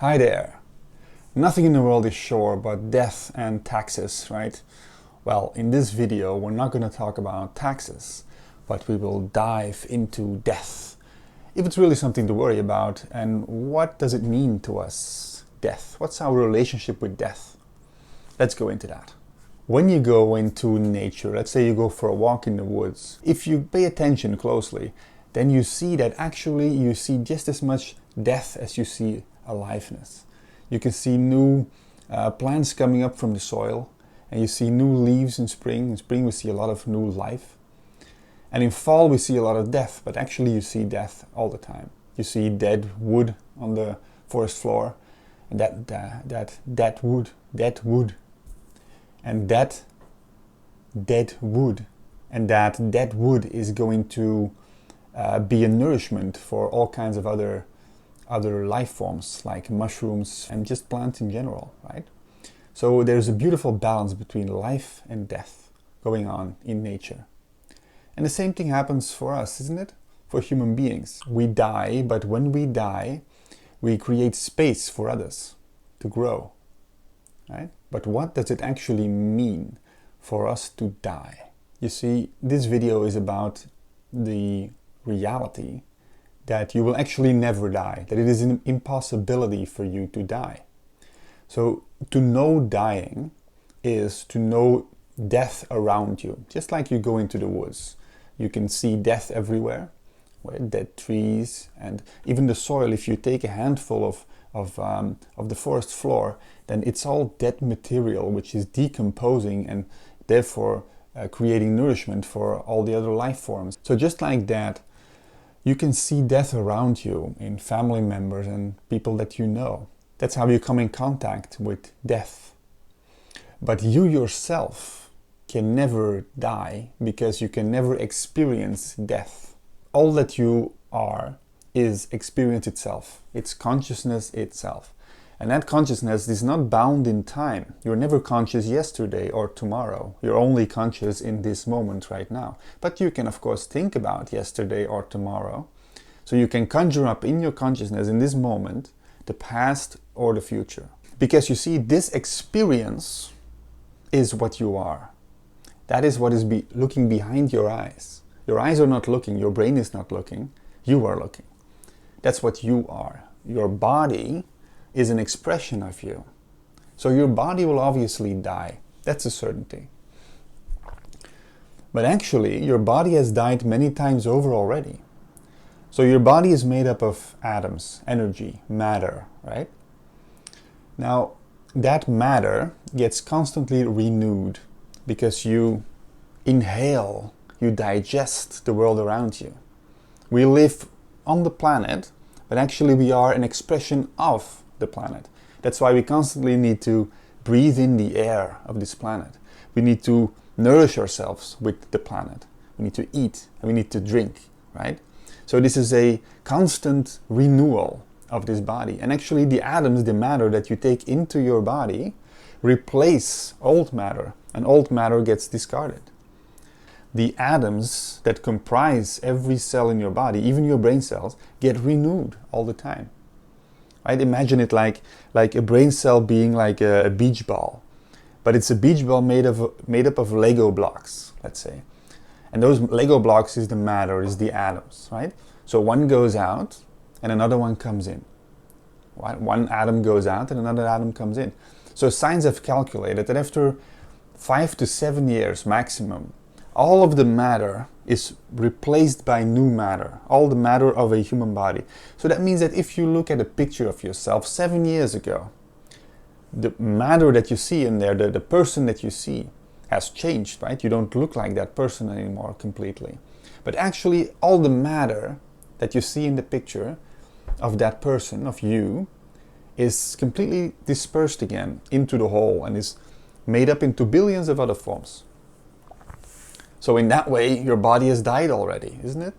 Hi there. Nothing in the world is sure but death and taxes, right? Well, in this video we're not going to talk about taxes, but we will dive into death. If it's really something to worry about, and what does it mean to us, death? What's our relationship with death? Let's go into that. When you go into nature, let's say you go for a walk in the woods, if you pay attention closely, then you see that actually you see just as much death as you see aliveness. You can see new plants coming up from the soil, and you see new leaves in spring. In spring we see a lot of new life. And in fall we see a lot of death, but actually you see death all the time. You see dead wood on the forest floor, and dead wood, and that dead wood, and that dead wood is going to be a nourishment for all kinds of other life forms like mushrooms and just plants in general, right? So there's a beautiful balance between life and death going on in nature. And the same thing happens for us, isn't it? For human beings. We die, but when we die, we create space for others to grow, right? But what does it actually mean for us to die? You see, this video is about the reality that you will actually never die, that it is an impossibility for you to die. So to know dying is to know death around you. Just like you go into the woods, you can see death everywhere, right? Dead trees, and even the soil. If you take a handful of the forest floor, then it's all dead material which is decomposing and therefore creating nourishment for all the other life forms. So just like that, you can see death around you in family members and people that you know. That's how you come in contact with death. But you yourself can never die because you can never experience death. All that you are is experience itself. It's consciousness itself. And that consciousness is not bound in time. You're never conscious yesterday or tomorrow. You're only conscious in this moment right now. But you can, of course, think about yesterday or tomorrow. So you can conjure up in your consciousness in this moment the past or the future. Because you see, this experience is what you are. That is what is looking behind your eyes. Your eyes are not looking. Your brain is not looking. You are looking. That's what you are. Your body is an expression of you. So your body will obviously die. That's a certainty. But actually, your body has died many times over already. So your body is made up of atoms, energy, matter, right? Now, that matter gets constantly renewed because you inhale, you digest the world around you. We live on the planet, but actually we are an expression of the planet. That's why we constantly need to breathe in the air of this planet. We need to nourish ourselves with the planet. We need to eat and we need to drink, right? So this is a constant renewal of this body. And actually the atoms, the matter that you take into your body, replace old matter, and old matter gets discarded. The atoms that comprise every cell in your body, even your brain cells, get renewed all the time. Right? Imagine it like a brain cell being like a beach ball. But it's a beach ball made up of Lego blocks, let's say. And those Lego blocks is the matter, is the atoms, right? So one goes out and another one comes in. Right? One atom goes out and another atom comes in. So science have calculated that after 5 to 7 years maximum, all of the matter is replaced by new matter, all the matter of a human body. So that means that if you look at a picture of yourself 7 years ago, the matter that you see in there, the person that you see has changed, right? You don't look like that person anymore completely. But actually all the matter that you see in the picture of that person, of you, is completely dispersed again into the whole and is made up into billions of other forms. So in that way, your body has died already, isn't it?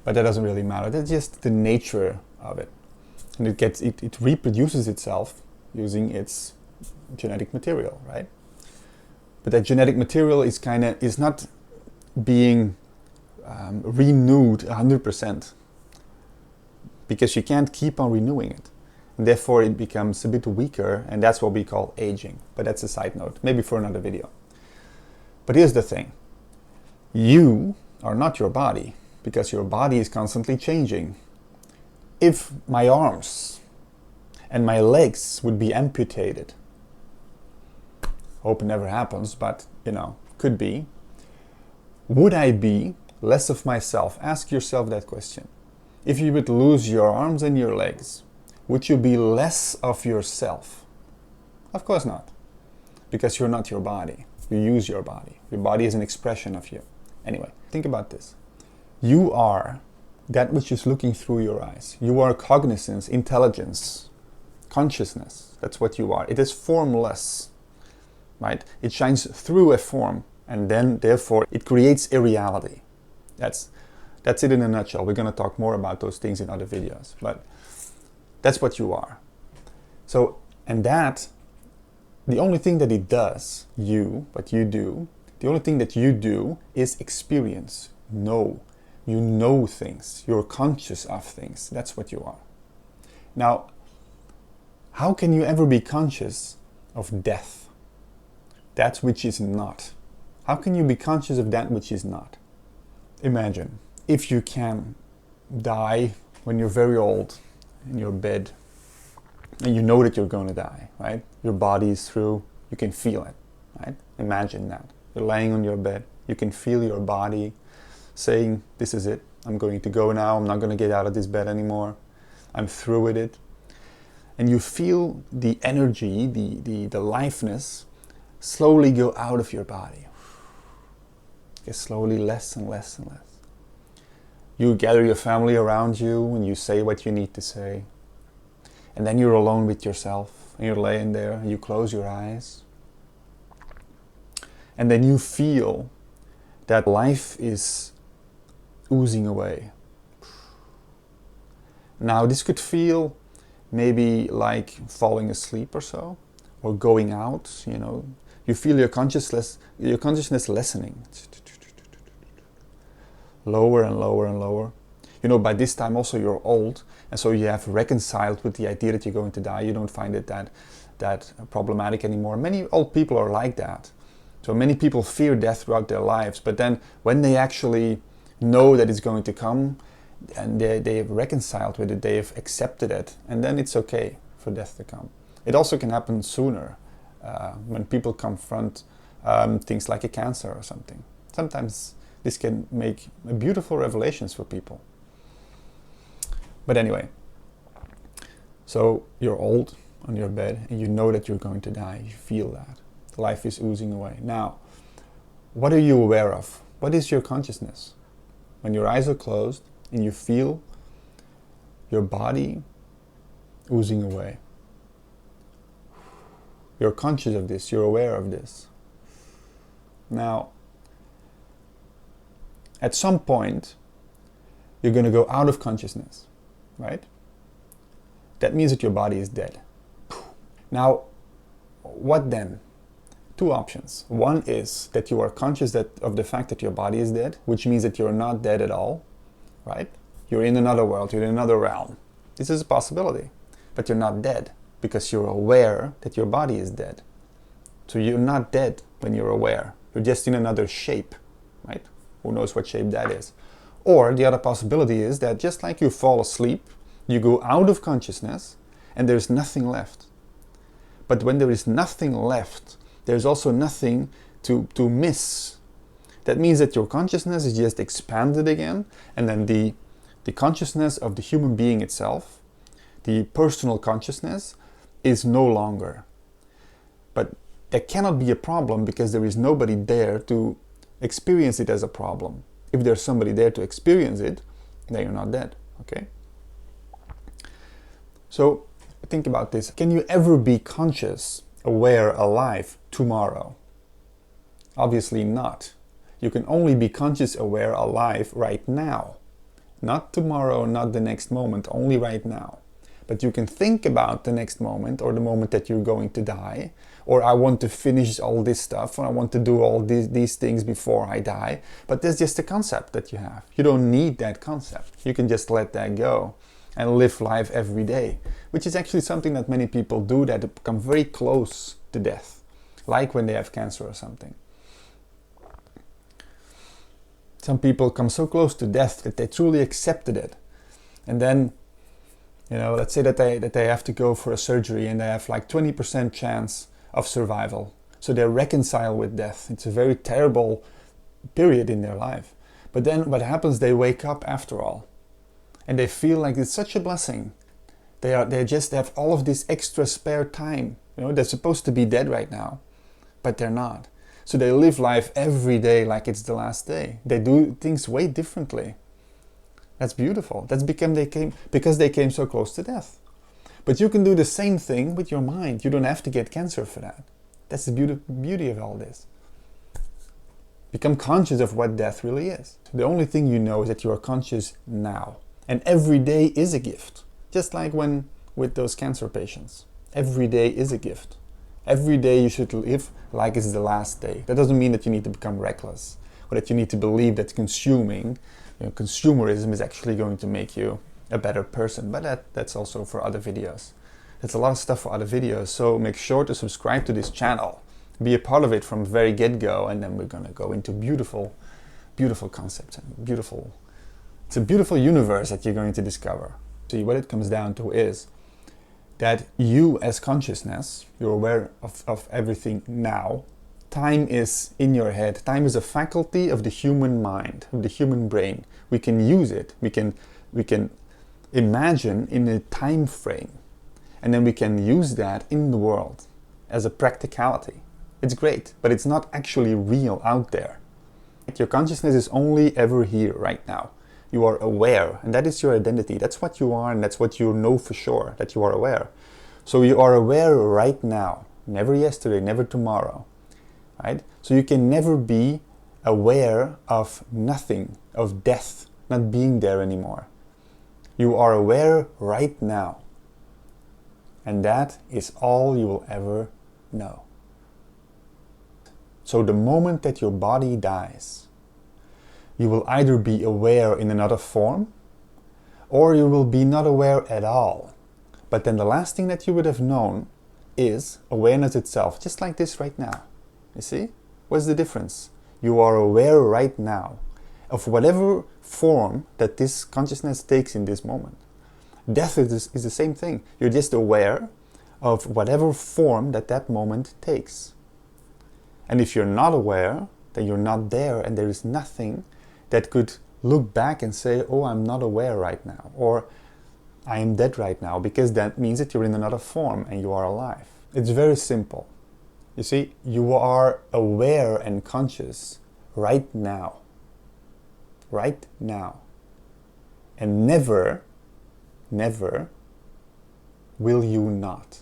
But that doesn't really matter. That's just the nature of it. And it reproduces itself using its genetic material, right? But that genetic material is not being renewed 100%. because you can't keep on renewing it. Therefore, it becomes a bit weaker, and that's what we call aging. But that's a side note, maybe for another video. But here's the thing. You are not your body, because your body is constantly changing. If my arms and my legs would be amputated, hope it never happens, but, could be, would I be less of myself? Ask yourself that question. If you would lose your arms and your legs, would you be less of yourself? Of course not, because you're not your body. You use your body. Your body is an expression of you. Anyway, think about this. You are that which is looking through your eyes. You are cognizance, intelligence, consciousness. That's what you are. It is formless, right? It shines through a form, and then, therefore, it creates a reality. That's it in a nutshell. We're going to talk more about those things in other videos, but that's what you are. So, and that, the only thing that it does, what you do, the only thing that you do is experience, know. You know things. You're conscious of things. That's what you are. Now, how can you ever be conscious of death? That which is not. How can you be conscious of that which is not? Imagine if you can die when you're very old in your bed and you know that you're going to die, right? Your body is through, you can feel it, right? Imagine that. You're laying on your bed, you can feel your body saying, this is it, I'm going to go now, I'm not going to get out of this bed anymore, I'm through with it. And you feel the energy, the liveness slowly go out of your body. Get slowly less and less and less. You gather your family around you and you say what you need to say. And then you're alone with yourself and you're laying there and you close your eyes. And then you feel that life is oozing away. Now this could feel maybe like falling asleep or so, or going out, You feel your consciousness lessening. Lower and lower and lower. By this time also you're old, and so you have reconciled with the idea that you're going to die. You don't find it that problematic anymore. Many old people are like that. So many people fear death throughout their lives, but then when they actually know that it's going to come, and they have reconciled with it, they have accepted it, and then it's okay for death to come. It also can happen sooner, when people confront things like a cancer or something. Sometimes this can make beautiful revelations for people. But anyway, so you're old on your bed and you know that you're going to die. You feel that. Life is oozing away. Now, what are you aware of? What is your consciousness? When your eyes are closed and you feel your body oozing away. You're conscious of this. You're aware of this. Now, at some point, you're going to go out of consciousness, right? That means that your body is dead. Now, what then? Two options. One is that you are conscious of the fact that your body is dead, which means that you're not dead at all, right? You're in another world, you're in another realm. This is a possibility, but you're not dead because you're aware that your body is dead. So you're not dead when you're aware. You're just in another shape, right? Who knows what shape that is? Or the other possibility is that just like you fall asleep, you go out of consciousness and there's nothing left. But when there is nothing left, there's also nothing to miss. That means that your consciousness is just expanded again, and then the consciousness of the human being itself, the personal consciousness, is no longer. But that cannot be a problem because there is nobody there to experience it as a problem. If there's somebody there to experience it, then you're not dead, okay? So think about this. Can you ever be conscious, aware, alive tomorrow? Obviously not. You can only be conscious, aware, alive right now. Not tomorrow, not the next moment, only right now. But you can think about the next moment or the moment that you're going to die, or I want to finish all this stuff, or I want to do all these things before I die. But that's just a concept that you have. You don't need that concept. You can just let that go. and live life every day, which is actually something that many people do, that become very close to death, like when they have cancer or something. Some people come so close to death that they truly accepted it, and then, you know, let's say that they have to go for a surgery and they have like 20% chance of survival. So they reconcile with death. It's a very terrible period in their life. But then what happens, they wake up after all. And they feel like it's such a blessing. They just have all of this extra spare time. You know, they're supposed to be dead right now, but they're not. So they live life every day like it's the last day. They do things way differently. That's beautiful. That's because they came so close to death. But you can do the same thing with your mind. You don't have to get cancer for that. That's the beauty of all this. Become conscious of what death really is. The only thing you know is that you are conscious now. And every day is a gift. Just like when with those cancer patients. Every day is a gift. Every day you should live like it's the last day. That doesn't mean that you need to become reckless, or that you need to believe that consumerism is actually going to make you a better person. But that's also for other videos. That's a lot of stuff for other videos. So make sure to subscribe to this channel. Be a part of it from very get-go, and then we're going to go into beautiful, beautiful concepts and it's a beautiful universe that you're going to discover. See, what it comes down to is that you as consciousness, you're aware of everything now. Time is in your head. Time is a faculty of the human mind, of the human brain. We can use it. We can imagine in a time frame, and then we can use that in the world as a practicality. It's great, but it's not actually real out there. Your consciousness is only ever here right now. You are aware, and that is your identity. That's what you are, and that's what you know for sure, that you are aware. So you are aware right now, never yesterday, never tomorrow, right? So you can never be aware of nothing, of death, not being there anymore. You are aware right now, and that is all you will ever know. So the moment that your body dies, you will either be aware in another form, or you will be not aware at all. But then the last thing that you would have known is awareness itself, just like this right now. You see? What's the difference? You are aware right now of whatever form that this consciousness takes in this moment. Death is the same thing. You're just aware of whatever form that moment takes. And if you're not aware, then you're not there, and there is nothing that could look back and say, oh, I'm not aware right now, or I am dead right now, because that means that you're in another form and you are alive. It's very simple. You see, you are aware and conscious right now. Right now. And never, never will you not.